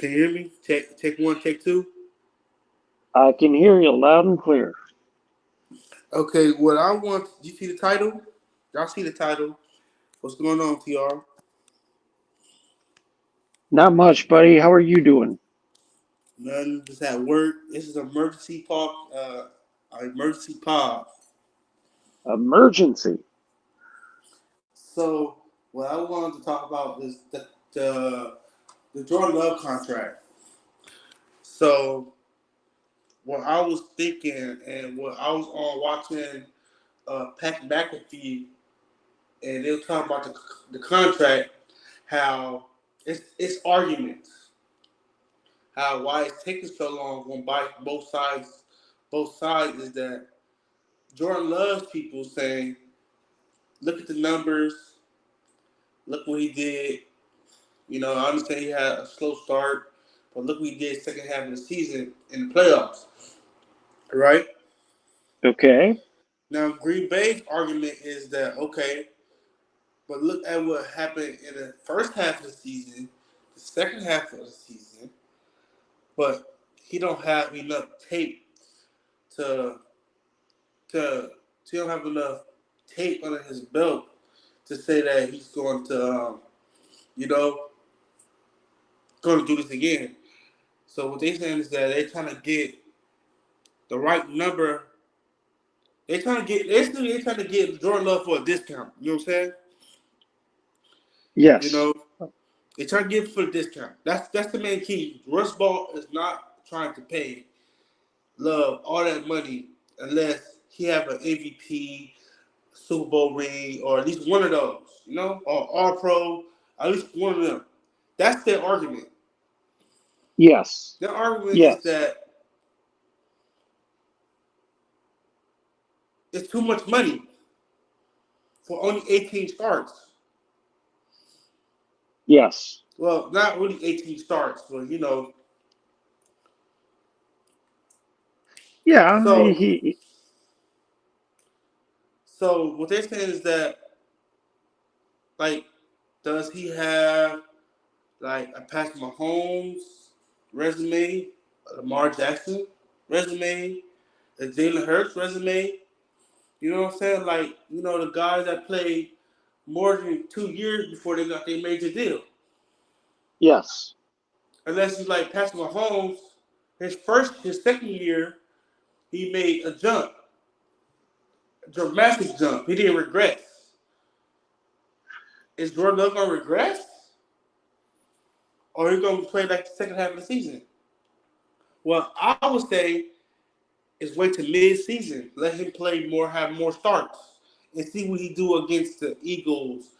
Can you hear me? Take one, take two. I can hear you loud and clear. Okay, what I want. You see the title? Y'all see the title? What's going on, TR? Not much, buddy. How are you doing? Nothing. Just at work. This is emergency pod. Emergency pod. Emergency. So what I wanted to talk about is the Jordan Love contract. So what I was thinking and what I was on watching Pat McAfee, and they were talking about the contract, how it's arguments, how why it's taking so long on both sides. Both sides is that Jordan loves people saying, look at the numbers, look what he did. You know, I understand he had a slow start, but look what he did second half of the season in the playoffs, right? Okay. Now, Green Bay's argument is that okay, but look at what happened in the first half of the season, the second half of the season, but he don't have enough tape to to he don't have enough tape under his belt to say that he's going to you know going to do this again. So what they saying is that they're trying to get the right number. They're trying to get Jordan Love for a discount. You know what I'm saying? You Yes. know, they try to get for a discount. That's the main key. Russ Ball is not trying to pay Love all that money unless he have an MVP, Super Bowl ring, or at least one of those. You know, or All Pro, at least one of them. That's their argument. Yes. Their argument is Yes. that it's too much money for only 18 starts. Yes. Well, not really 18 starts, but you know. Yeah. So, so what they're saying is that, like, does he have like a Patrick Mahomes resume, a Lamar Jackson resume, a Jalen Hurts resume? You know what I'm saying? Like, you know, the guys that played more than 2 years before they got their major deal. Yes. Unless he's like Patrick Mahomes, his second year, he made a jump, a dramatic jump. He didn't regress. Is Jordan Love gonna regress, or he gonna play like the second half of the season? Well, I would say is wait till mid-season, let him play more, have more starts, and see what he do against the Eagles,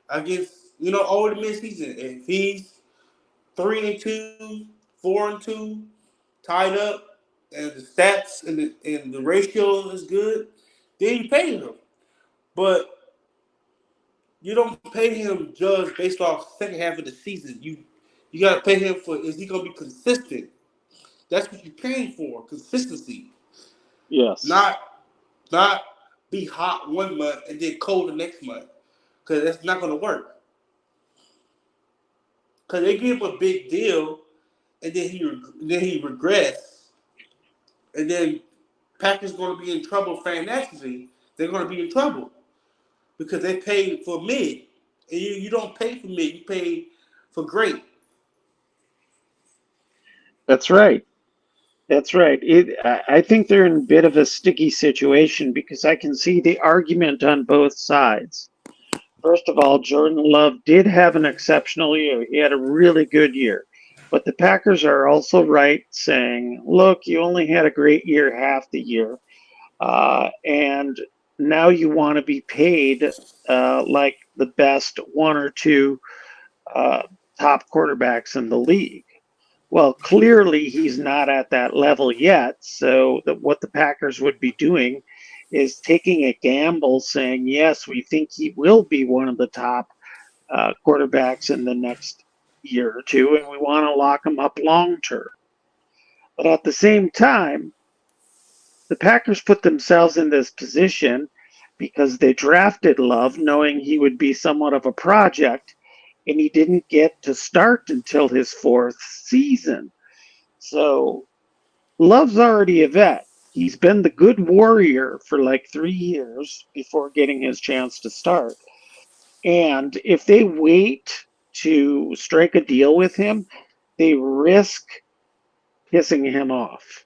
against over the mid-season. If he's 3-2, 4-2, tied up, and the stats and the ratio is good, then you pay him. But you don't pay him just based off second half of the season. You gotta pay him for is he gonna be consistent? That's what you're paying for, consistency. Yes. Not not be hot 1 month and then cold the next month. Cause that's not gonna work. Cause they give him a big deal and then he regress and then Packers gonna be in trouble financially. They're gonna be in trouble because they paid for mid. And you don't pay for mid, you pay for great. That's right. That's right. I think they're in a bit of a sticky situation because I can see the argument on both sides. First of all, Jordan Love did have an exceptional year. He had a really good year. But the Packers are also right saying, look, you only had a great year half the year. And now you want to be paid like the best one or two uh, top quarterbacks in the league. Well, clearly he's not at that level yet. So what the Packers would be doing is taking a gamble, saying, yes, we think he will be one of the top quarterbacks in the next year or two, and we want to lock him up long term. But at the same time, the Packers put themselves in this position because they drafted Love knowing he would be somewhat of a project and he didn't get to start until his fourth season. So Love's already a vet. He's been the good warrior for like 3 years before getting his chance to start. And if they wait to strike a deal with him, they risk pissing him off.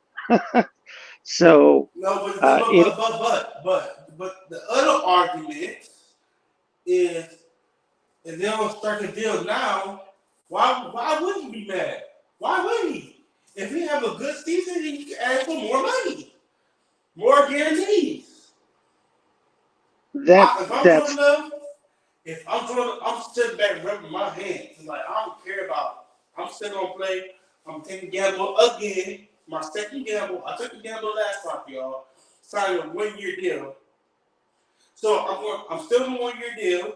So, No, but it the other argument is if they don't strike a deal now, why would he be mad? Why would he? If he have a good season, he can ask for more money, more guarantees. that If I'm that's Jordan Love, if I'm Jordan, I'm sitting back rubbing my hands. Like I don't care about. I'm still gonna play. I'm taking gamble again. My second gamble. I took the gamble last time, y'all. Signed a 1 year deal. So I'm still in a 1 year deal.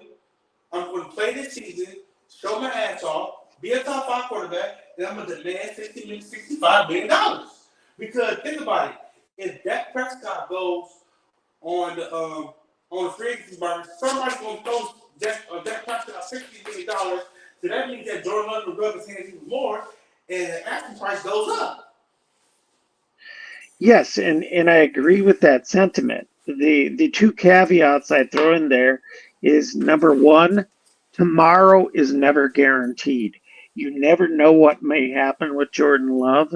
I'm going to play this season, show my ass off, be a top 5 quarterback, and I'm going to demand $65 million. Because think about it, if Dak Prescott goes on the free agency market, somebody's going to throw Dak Prescott $60 million. So that means that Jordan Love will rub his hands even more, and the asking price goes up. yes, and I agree with that sentiment. The two caveats I throw in there is number one, tomorrow is never guaranteed. You never know what may happen with Jordan Love,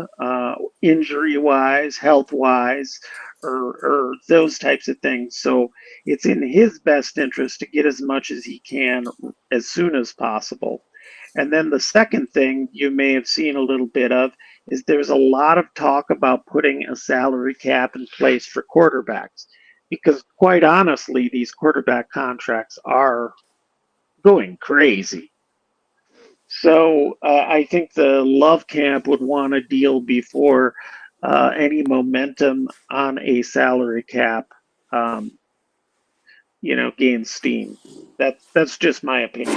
injury wise, health wise, or those types of things. So it's in his best interest to get as much as he can as soon as possible. And then the second thing you may have seen a little bit of is there's a lot of talk about putting a salary cap in place for quarterbacks because quite honestly these quarterback contracts are going crazy. So I think the Love camp would want a deal before any momentum on a salary cap, um, gains steam. That's just my opinion.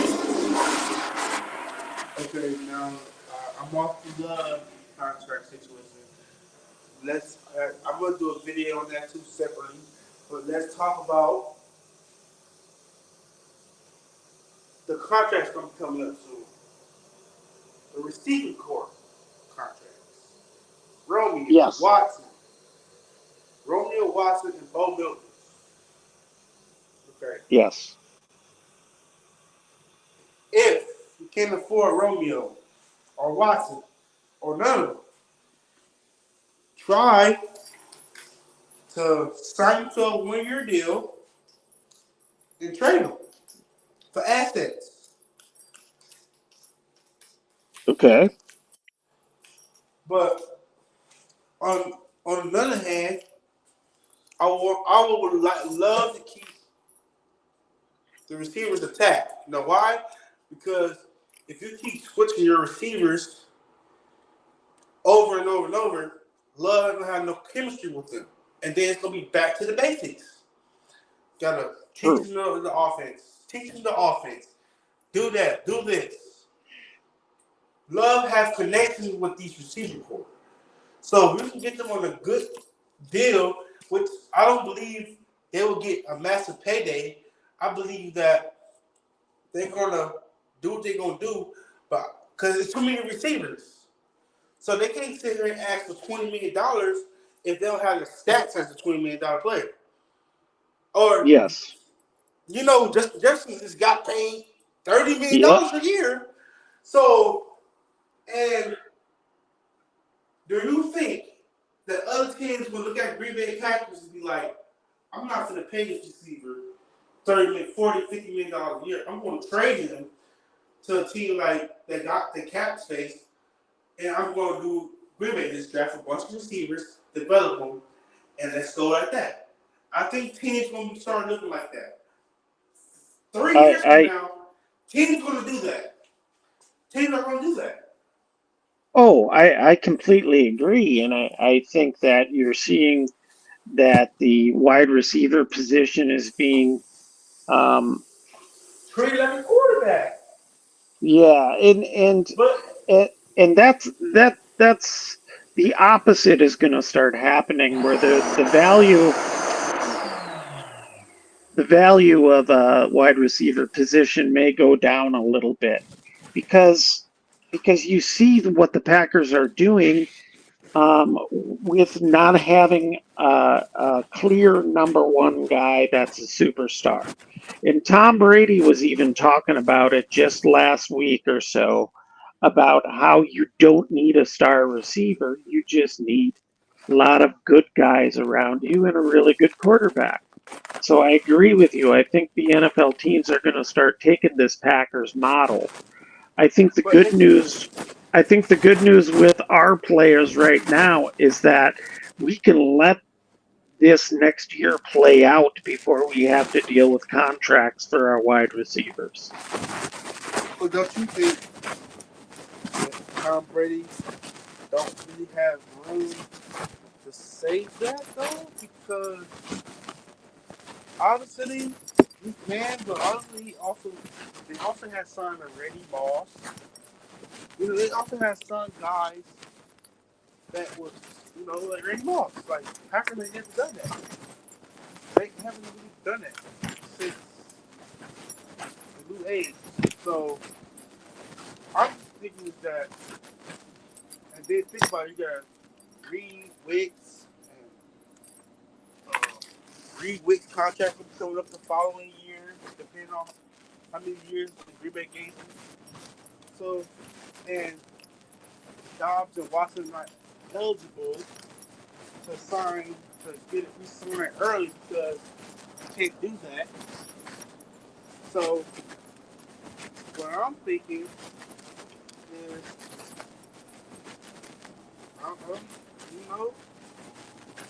Okay, now I'm off the contract situation. I'm gonna do a video on that too separately, but let's talk about the contracts gonna be coming up soon. The receiving corps contracts. Romeo Yes. Watson, Romeo Watson, and Bo Milton. Okay, Yes. if you can't afford Romeo or Watson or none of them, try to sign to a 1 year deal and trade them for assets. Okay. But on on the other hand, I would love to keep the receivers attacked. You know why? Because if you keep switching your receivers over and over and over, Love doesn't have no chemistry with them. And then it's gonna be back to the basics. Gotta teach True. them the offense. Teach them the offense. Do that. Do this. Love has connections with these receiver corps. So if we can get them on a good deal, which I don't believe they will get a massive payday. I believe that they're gonna do what they're gonna do, but because it's too many receivers, so they can't sit here and ask for $20 million if they don't have the stats as a $20 million player. Or Yes. Justin just got paid $30 million Yep. a year. So, and do you think that other teams will look at Green Bay Packers and be like, I'm not going to pay this receiver $30, $40, $50 million a year. I'm going to trade him to a team like that got the cap space, and I'm going to do Green Bay just draft a bunch of receivers, develop them, and let's go like that. I think teams going to start looking like that. 3 years from I now, teams going to do that. Teams are going to do that. Oh, I completely agree. And I think that you're seeing that the wide receiver position is being, um, Treated like a quarterback. yeah, But and, and that's the opposite is going to start happening where the value of a wide receiver position may go down a little bit. because you see what the Packers are doing with not having a clear number one guy that's a superstar. And Tom Brady was even talking about it just last week or so about how you don't need a star receiver. You just need a lot of good guys around you and a really good quarterback. So I agree with you. I think the NFL teams are going to start taking this Packers model. I think the But good news I think the good news with our players right now is that we can let this next year play out before we have to deal with contracts for our wide receivers. don't you think that Tom Brady don't really have room to save that though? Because honestly, he can, but honestly, they also had signed a Randy Moss. They also had some guys that was, like Randy Moss. Like Packers ain't never done that. They haven't really done that since the new age. So I'm just thinking is that, and then think about it, you got Reed Wicks and Reed Wicks contract will be coming up the following year, depending on how many years the Green Bay gave him. So, and Dobbs and Watson not eligible to sign to get it re-signed early because you can't do that. So, what I'm thinking is, you know,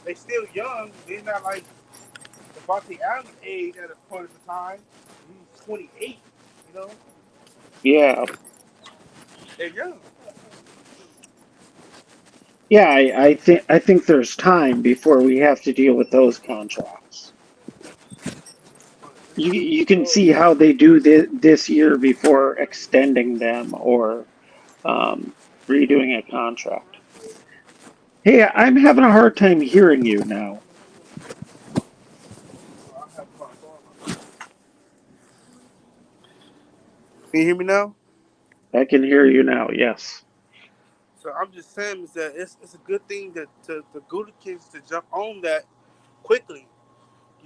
they still young. They're not like Devontae Adams' age at a point of the time. He's 28. You know, Yeah. they're young. Yeah, I think there's time before we have to deal with those contracts. You can So see how they do this year before extending them or um, redoing a contract. Hey, I'm having a hard time hearing you now. I have fun. Can you hear me now? I can hear you now. Yes. So I'm just saying is that it's a good thing that to the Goolikins to jump on that quickly.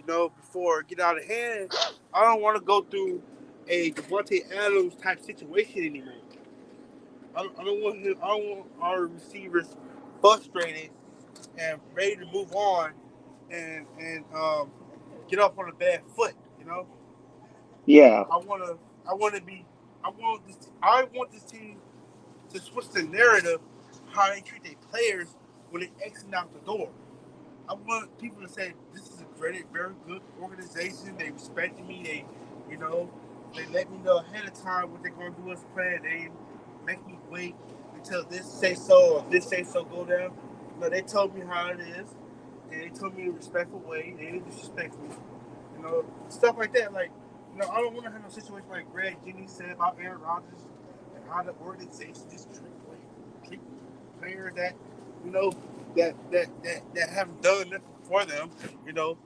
Before it get out of hand. I don't want to go through a Devontae Adams type situation anymore. I don't want him. I don't want our receivers frustrated and ready to move on and get off on a bad foot. Yeah. I want to. I want to be. I want this. I want this team to switch the narrative how they treat their players when they exit out the door. I want people to say this is a very good organization. They respected me. You know, they let me know ahead of time what they're gonna do as a player. They didn't make me wait until this say so or this say so go down. No, they told me how it is, and they told me in a respectful way. They didn't disrespect me. Stuff like that. Like, I don't want to have no situation like Greg Jennings said about Aaron Rodgers and how the organization just treat players that you know that haven't done nothing for them. You know,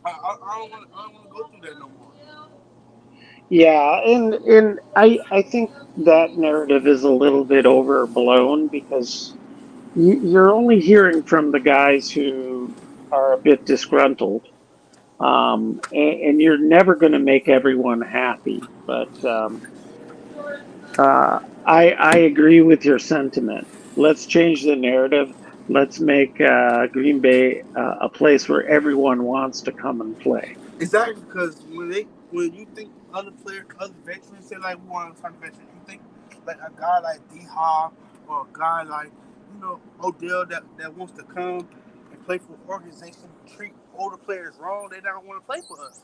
I don't want to go through that no more. Yeah, and I think that narrative is a little bit overblown because you're only hearing from the guys who are a bit disgruntled, and you're never going to make everyone happy. But I agree with your sentiment. Let's change the narrative. Let's make Green Bay a place where everyone wants to come and play. Exactly, because when you think other veterans say like we want to talk veterans, you think like a guy like D Hop or a guy like Odell that wants to come and play for an organization treat older players wrong. They don't want to play for us.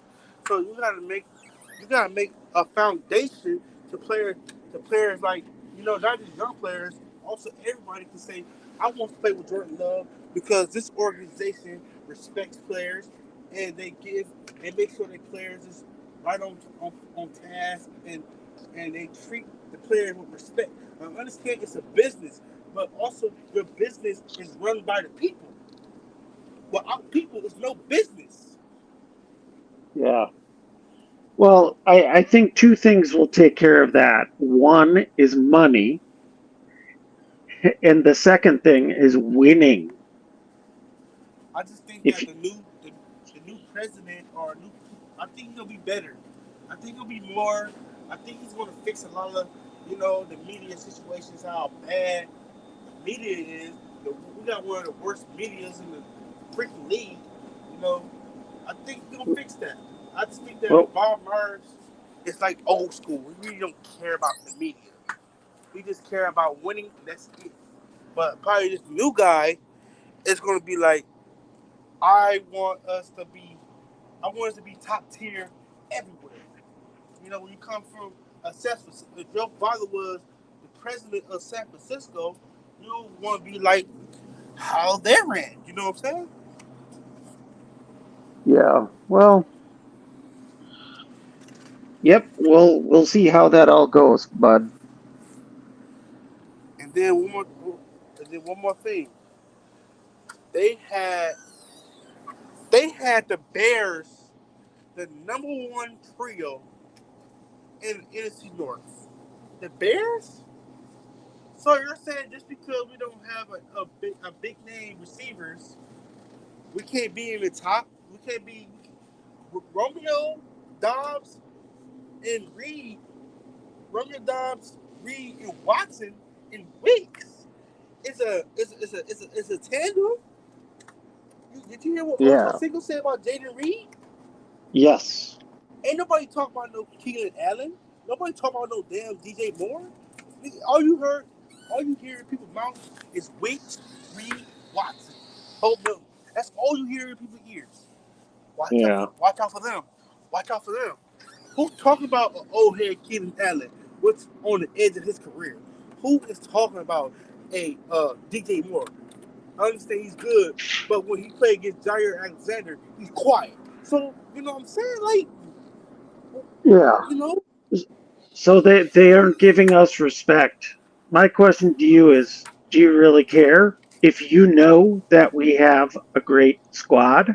So you gotta make a foundation to players like not just young players. Also, everybody can say I want to play with Jordan Love because this organization respects players and they make sure their players is right on task and they treat the players with respect. Now, understand it's a business, but also your business is run by the people. Without people, it's no business. Yeah. Well, I think two things will take care of that. One is money, and the second thing is winning. I just think If that the new president or new, I think he'll be better. I think he'll be more. I think he's going to fix a lot of the media situations. How bad the media is. We got one of the worst medias in the freaking league. You know, I think he's gonna fix that. I just think that well, Bob Myers is like old school. We really don't care about the media. We just care about winning, and that's it. But probably this new guy is gonna be like, I want us to be I want us to be top tier everywhere. When you come from San Francisco, if your father was the president of San Francisco, you want to be like how they ran. You know what I'm saying? yeah. Well, yep. We'll see how that all goes, bud. And then one more thing. They had they had the Bears, the number one trio in NFC North. The Bears. So you're saying just because we don't have a big name receivers, we can't be in the top. We can't be Romeo, Dobbs, and Reed. Romeo Dobbs, Reed, and Watson and Weeks. It's a tandem. Did you hear what Ocho Yeah. Cinco said about Jaden Reed? Yes. Ain't nobody talk about no Keelan Allen. Nobody talk about no damn DJ Moore. All you heard, all you hear in people's mouths is Weeks, Reed, Watson, Hope Milton. That's all you hear in people's ears. Yeah. Watch out for them. Watch out for them. Who talking about an old head Keelan Allen? What's on the edge of his career? Who is talking about a DJ Moore? I understand he's good, but when he played against Jair Alexander, he's quiet. So you know what I'm saying? Like, Yeah. you know, So they aren't giving us respect. My question to you is, do you really care if you know that we have a great squad?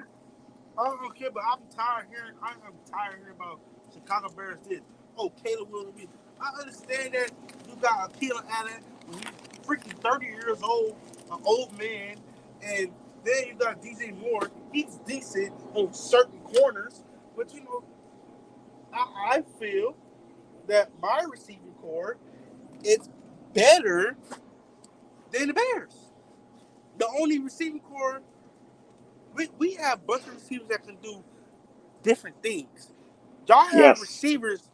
I don't care, but I'm tired of hearing about Chicago Bears this. Oh, Caleb Williams. I understand that you got a Keelan Allen when he's freaking 30 years old, an old man, and then you got DJ Moore. He's decent on certain corners, but I feel that my receiving core is better than the Bears. The only receiving core we have a bunch of receivers that can do different things. Y'all have Yes. receivers.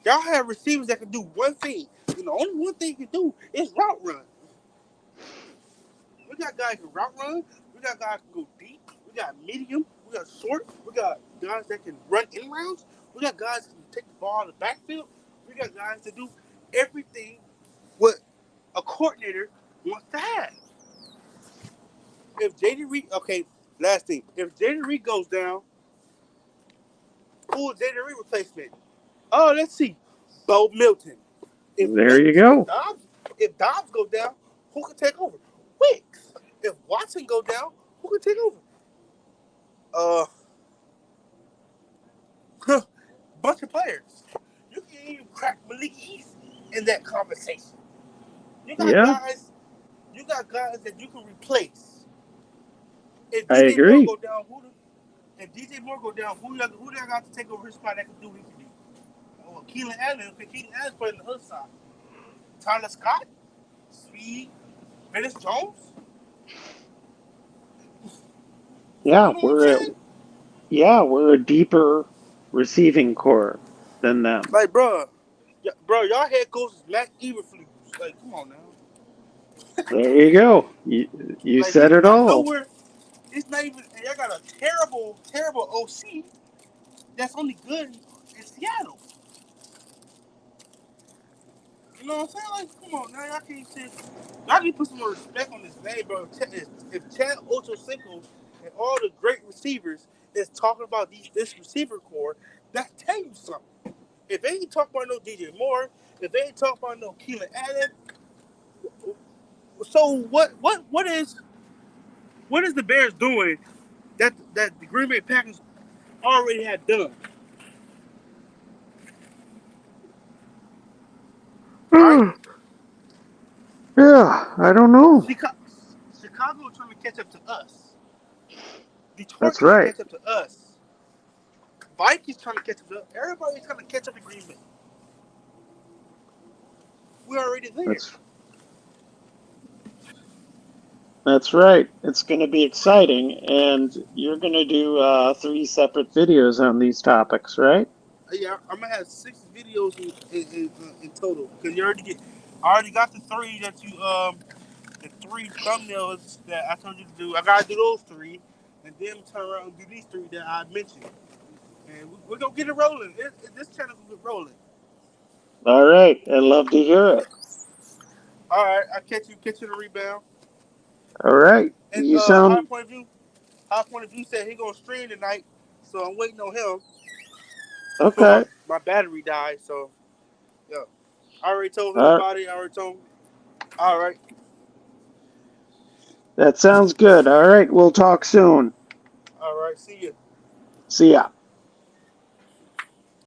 Y'all have receivers that can do one thing. And the only one thing you can do is route run. We got guys who can route run. We got guys who can go deep. We got medium. We got short. We got guys that can run in rounds. We got guys that can take the ball in the backfield. We got guys that do everything what a coordinator wants to have. If JD Reed, okay, last thing. If JD Reed goes down, who is JD Reed replacement? Oh, let's see. Bo Milton. If There you Milton, go. If Dobbs go down, who can take over? Wicks. If Watson go down, who can take over? Uh, bunch of players. You can even crack Malik East in that conversation. You got Yeah, guys. You got guys that you can replace. If I DJ Moore agree. go down, if DJ Moore go down, who they got to take over his spot that can do what he can do? Oh, Keelan Allen. Okay, Keelan Allen's playing on the other side. Tyler Scott, Speed, Dennis Jones. Yeah, You know what I'm saying? we're a deeper receiving core than them. Like, bro, y'all head coach is Matt Eberflus. Like, come on now. There you go. You Like, said he's it not all. nowhere. He's not even. And y'all got a terrible, terrible OC that's only good in Seattle. You know what I'm saying? Like, come on now, y'all can't say. Y'all need to put some more respect on this name, bro. If Chad Ochocinco and all the great receivers is talking about this receiver core, that tell you something. If they ain't talking about no DJ Moore, if they ain't talking about no Keelan Allen, so what is the Bears doing that the Green Bay Packers already had done? right? Yeah, I don't know. Chicago trying to catch up to us. Detroit That's trying to right. catch up to us. Vikings trying to catch up to us. Everybody's trying to catch up to Green Bay. We're already there. That's right. It's going to be exciting, and you're going to do 3 separate videos on these topics, right? Yeah, I'm gonna have 6 videos in total because I already got the 3 that the 3 thumbnails that I told you to do. I gotta do those 3, and then turn around and do these 3 that I mentioned, and we're gonna get it rolling. This channel's gonna get rolling. All right. I'd love to hear it. All right, I catch you the rebound. All right. And You sound High Point of View said he gonna stream tonight, so I'm waiting on him before okay. my battery died. So yeah, I already told him Uh, about it. I already told him. All right, that sounds good. All right. We'll talk soon. all right. See you. See ya.